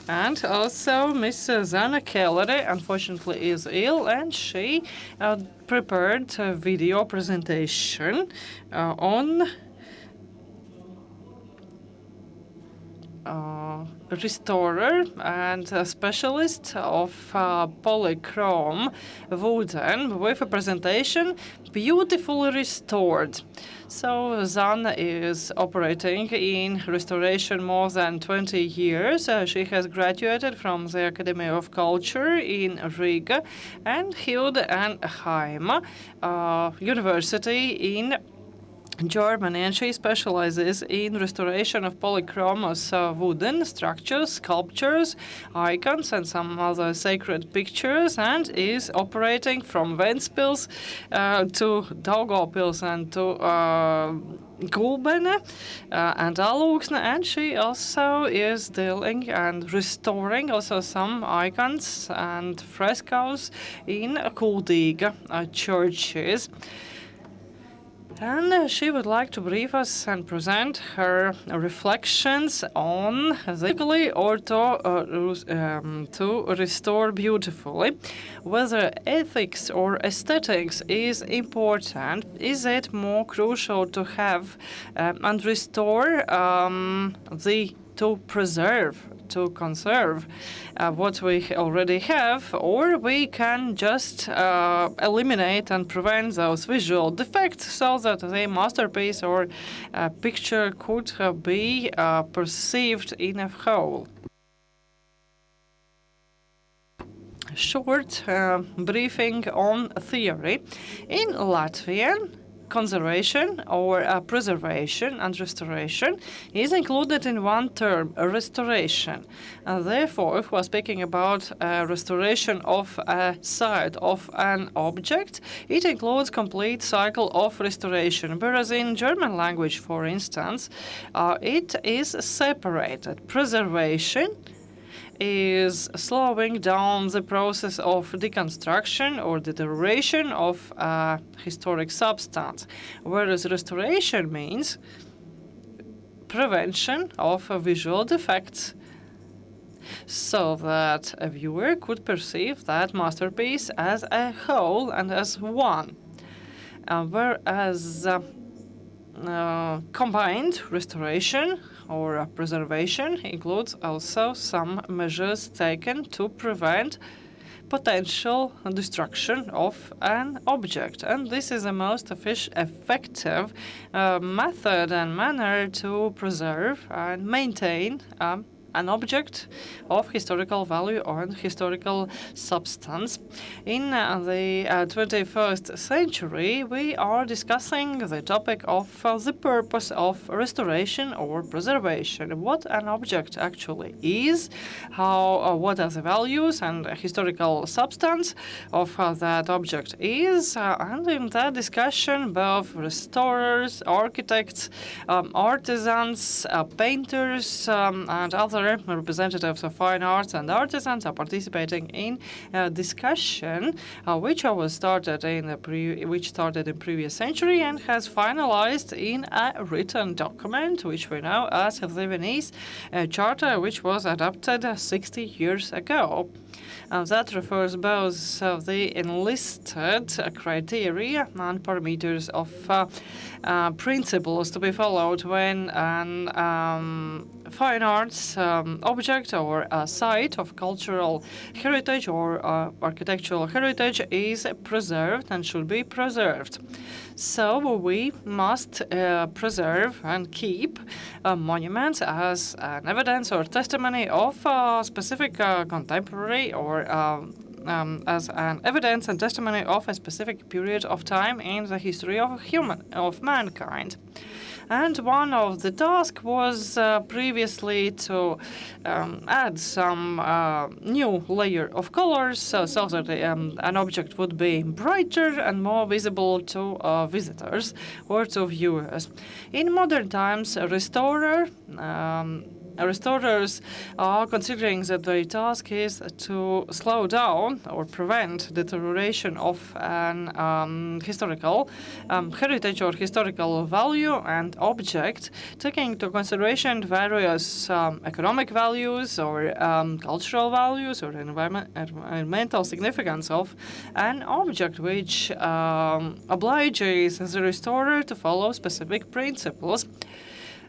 And also Miss Zane Kelere, unfortunately, is ill, and she prepared a video presentation on restorer and a specialist of polychrome wooden with a presentation beautifully restored. So Zan is operating in restoration more than 20 years. She has graduated from the Academy of Culture in Riga and Hilde and Heim University in Germany, and she specializes in restoration of polychromos wooden structures, sculptures, icons, and some other sacred pictures, and is operating from Ventspils to Daugavpils and to Gulbene and Alūksne, and she also is dealing and restoring also some icons and frescoes in Kuldīga churches. And she would like to brief us and present her reflections on legally or to restore beautifully. Whether ethics or aesthetics is important, is it more crucial to have and restore to preserve, to conserve what we already have, or we can just eliminate and prevent those visual defects so that the masterpiece or picture could be perceived in a whole. Short briefing on theory. In Latvian, conservation or preservation and restoration is included in one term, restoration. Therefore, if we're speaking about restoration of a site, of an object, it includes complete cycle of restoration. Whereas in German language, for instance, it is separated. Preservation is slowing down the process of deconstruction or deterioration of a historic substance, whereas restoration means prevention of visual defects so that a viewer could perceive that masterpiece as a whole and as one. Whereas combined restoration or preservation includes also some measures taken to prevent potential destruction of an object. And this is the most effective method and manner to preserve and maintain an object of historical value or historical substance. In the 21st century, we are discussing the topic of the purpose of restoration or preservation. What an object actually is, what are the values and historical substance of that object is, and in that discussion, both restorers, architects, artisans, painters, and other representatives of fine arts and artisans are participating in a discussion which started in previous century and has finalized in a written document which we know as the Venice Charter, which was adopted 60 years ago. That refers both the enlisted criteria and parameters of principles to be followed when an fine arts object or a site of cultural heritage or architectural heritage is preserved and should be preserved. So we must preserve and keep monuments as an evidence or testimony of a specific contemporary or as an evidence and testimony of a specific period of time in the history of mankind. And one of the tasks was previously to add some new layer of colors so that an object would be brighter and more visible to visitors or to viewers. In modern times, a restorer restorers are considering that their task is to slow down or prevent deterioration of an historical heritage or historical value and object, taking into consideration various economic values or cultural values or environmental significance of an object, which obliges the restorer to follow specific principles.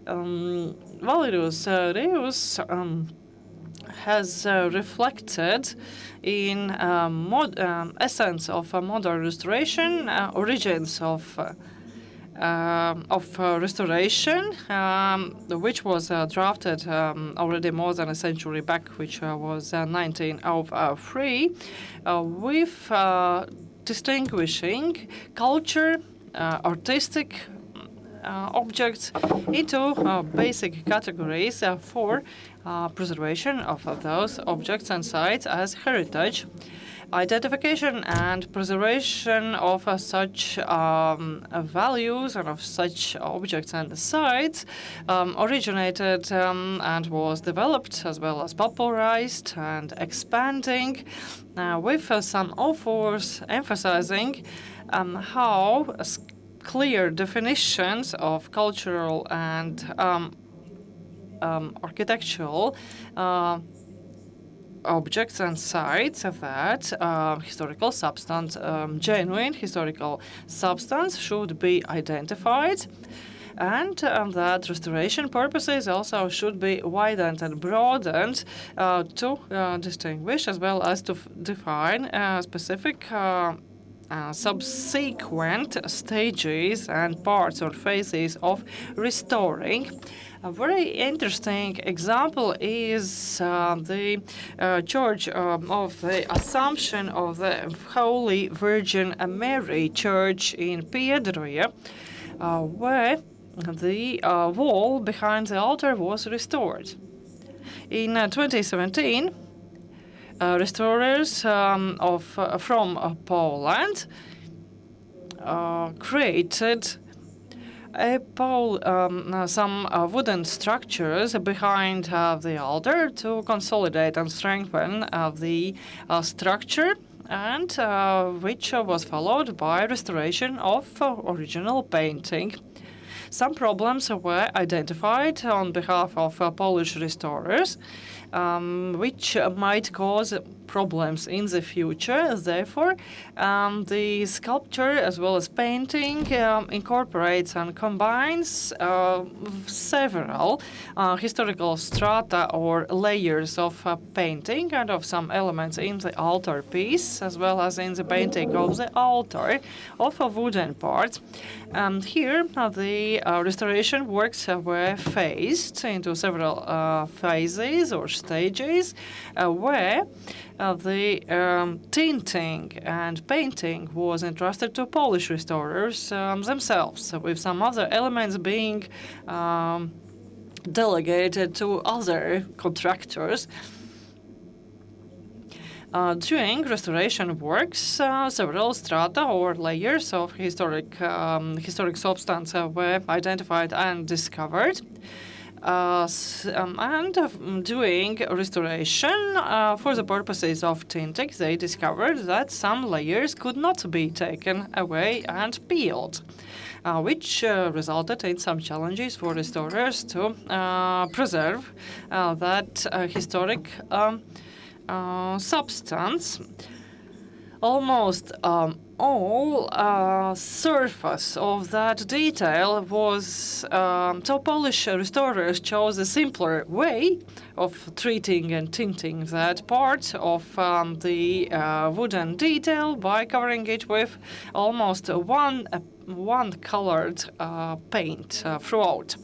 Valerius Reus has reflected in essence of modern restoration, origins of restoration, which was drafted already more than a century back, which was 1903, with distinguishing culture, artistic objects into basic categories for preservation of those objects and sites as heritage. Identification and preservation of such values and of such objects and sites originated and was developed as well as popularized and expanding with some authors emphasizing how clear definitions of cultural and architectural objects and sites that historical substance, genuine historical substance should be identified, and that restoration purposes also should be widened and broadened to distinguish as well as to define specific subsequent stages and parts or phases of restoring. A very interesting example is the Church of the Assumption of the Holy Virgin Mary Church in Piedroia, where the wall behind the altar was restored. In 2017, restorers from Poland created some wooden structures behind the altar to consolidate and strengthen the structure, and which was followed by restoration of original painting. Some problems were identified on behalf of Polish restorers, which might cause problems in the future. Therefore, the sculpture as well as painting incorporates and combines several historical strata or layers of painting and of some elements in the altar piece, as well as in the painting of the altar of a wooden part. And here, the restoration works were phased into several phases or stages, where the tinting and painting was entrusted to Polish restorers themselves, with some other elements being delegated to other contractors. During restoration works, several strata or layers of historic substance were identified and discovered. And doing restoration for the purposes of tinting, they discovered that some layers could not be taken away and peeled, which resulted in some challenges for restorers to preserve that historic substance. Almost all surface of that detail was, so Polish restorers chose a simpler way of treating and tinting that part of the wooden detail by covering it with almost one colored paint throughout.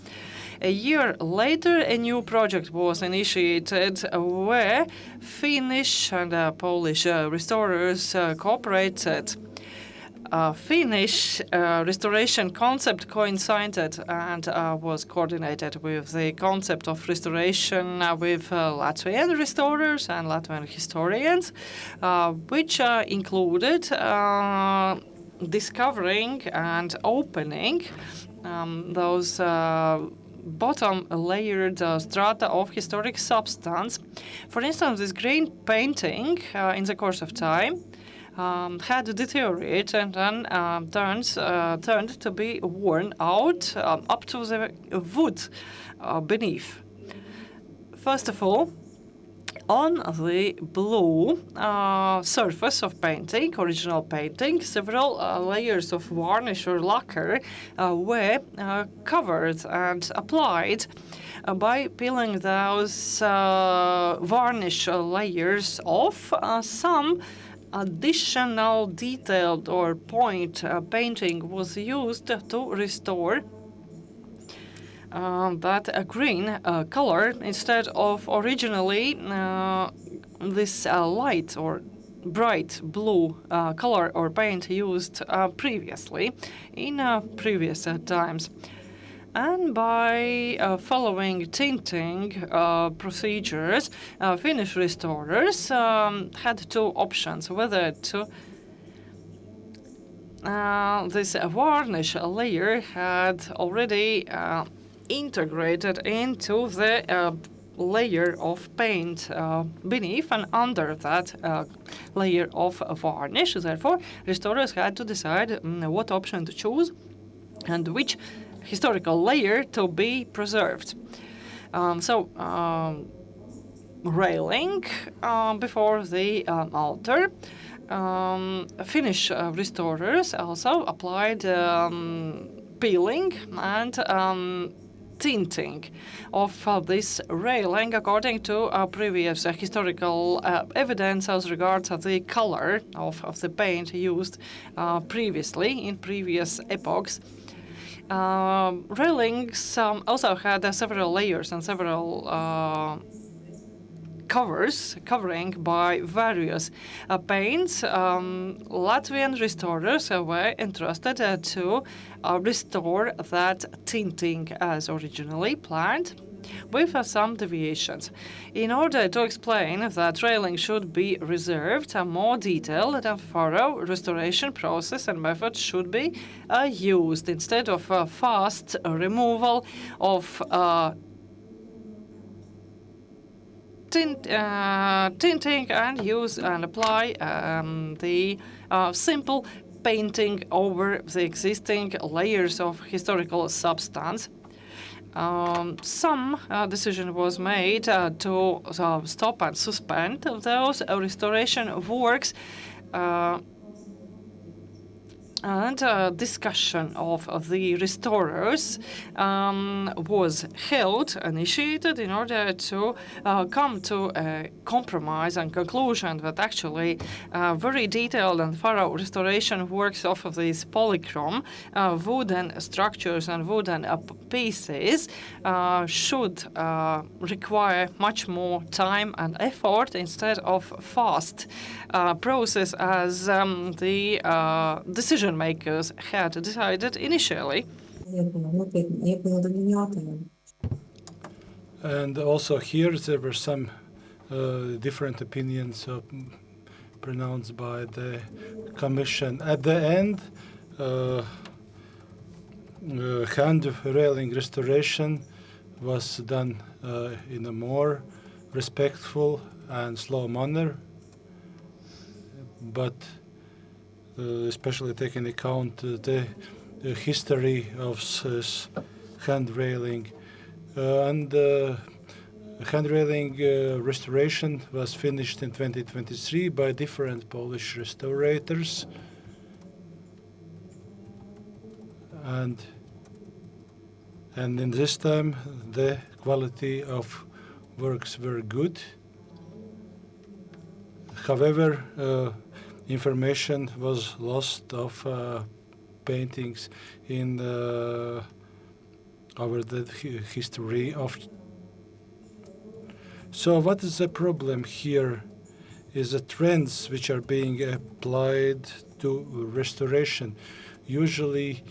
A year later, a new project was initiated where Finnish and Polish restorers cooperated. Finnish restoration concept coincided and was coordinated with the concept of restoration with Latvian restorers and Latvian historians, which included discovering and opening those bottom layered strata of historic substance. For instance, this green painting in the course of time had deteriorated and turned to be worn out up to the wood beneath. First of all, on the blue surface of painting, original painting, several layers of varnish or lacquer were covered and applied. By peeling those varnish layers off, some additional detailed or point painting was used to restore that green color instead of originally this light or bright blue color or paint used previously in previous times. And by following tinting procedures, Finnish restorers had two options: whether to this varnish layer had already integrated into the layer of paint beneath and under that layer of varnish. Therefore, restorers had to decide what option to choose and which historical layer to be preserved. Railing before the altar. Finnish restorers also applied peeling and tinting of this railing according to previous historical evidence as regards the color of the paint used previously in previous epochs. Railings also had several layers and several covering by various paints. Latvian restorers were entrusted to restore that tinting as originally planned, with some deviations. In order to explain that railing should be reserved, a more detailed and thorough restoration process and method should be used instead of fast removal of tinting and use and apply the simple painting over the existing layers of historical substance. Some decision was made to stop and suspend those restoration works, and discussion of the restorers was initiated in order to come to a compromise and conclusion that actually very detailed and thorough restoration works of these polychrome wooden structures and wooden pieces should require much more time and effort instead of fast process as the decision makers had decided initially. And also here there were some different opinions pronounced by the Commission. At the end, hand railing restoration was done in a more respectful and slow manner, but especially taking account the history of hand railing. And hand railing restoration was finished in 2023 by different Polish restorators. And in this time the quality of works were good. However, information was lost of paintings in over the history of. So what is the problem here is the trends which are being applied to restoration. Usually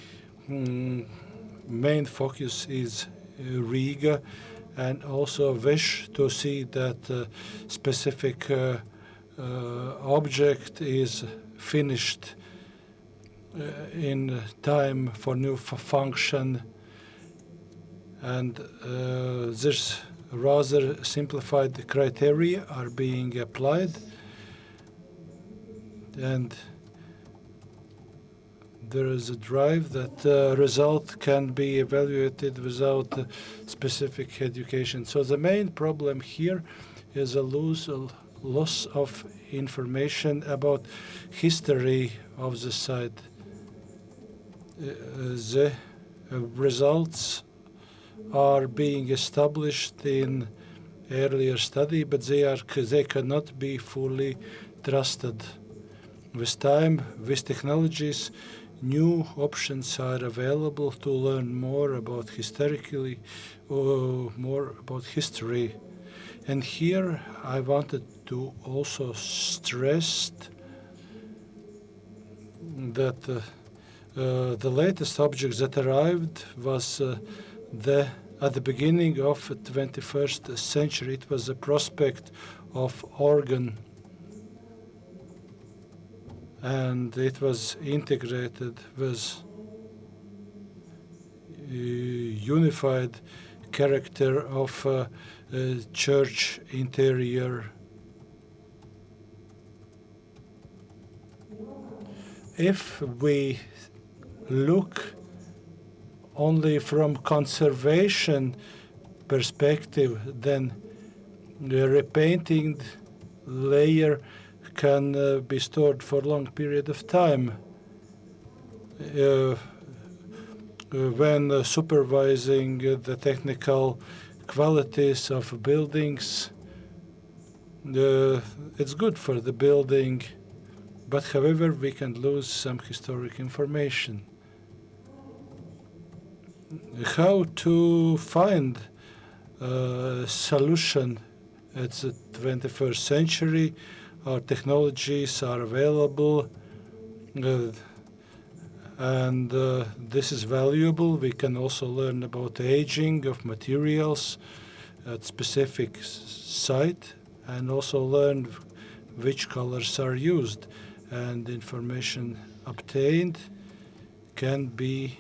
main focus is Riga, and also wish to see that specific object is finished in time for new function, and there's rather simplified criteria are being applied, and there is a drive that result can be evaluated without specific education. So the main problem here is a loss of information about history of the site. The results are being established in earlier study, but they cannot be fully trusted. With time, with technologies, new options are available to learn more about history. And here I wanted to also stress that the latest object that arrived was at the beginning of the 21st century. It was a prospect of organ, and it was integrated with unified character of church interior. If we look only from conservation perspective, then the repainting layer can be stored for a long period of time. When supervising the technical qualities of buildings, it's good for the building, but however, we can lose some historic information. How to find a solution at the 21st century? Our technologies are available, and this is valuable. We can also learn about the aging of materials at specific site, and also learn which colors are used. And information obtained can be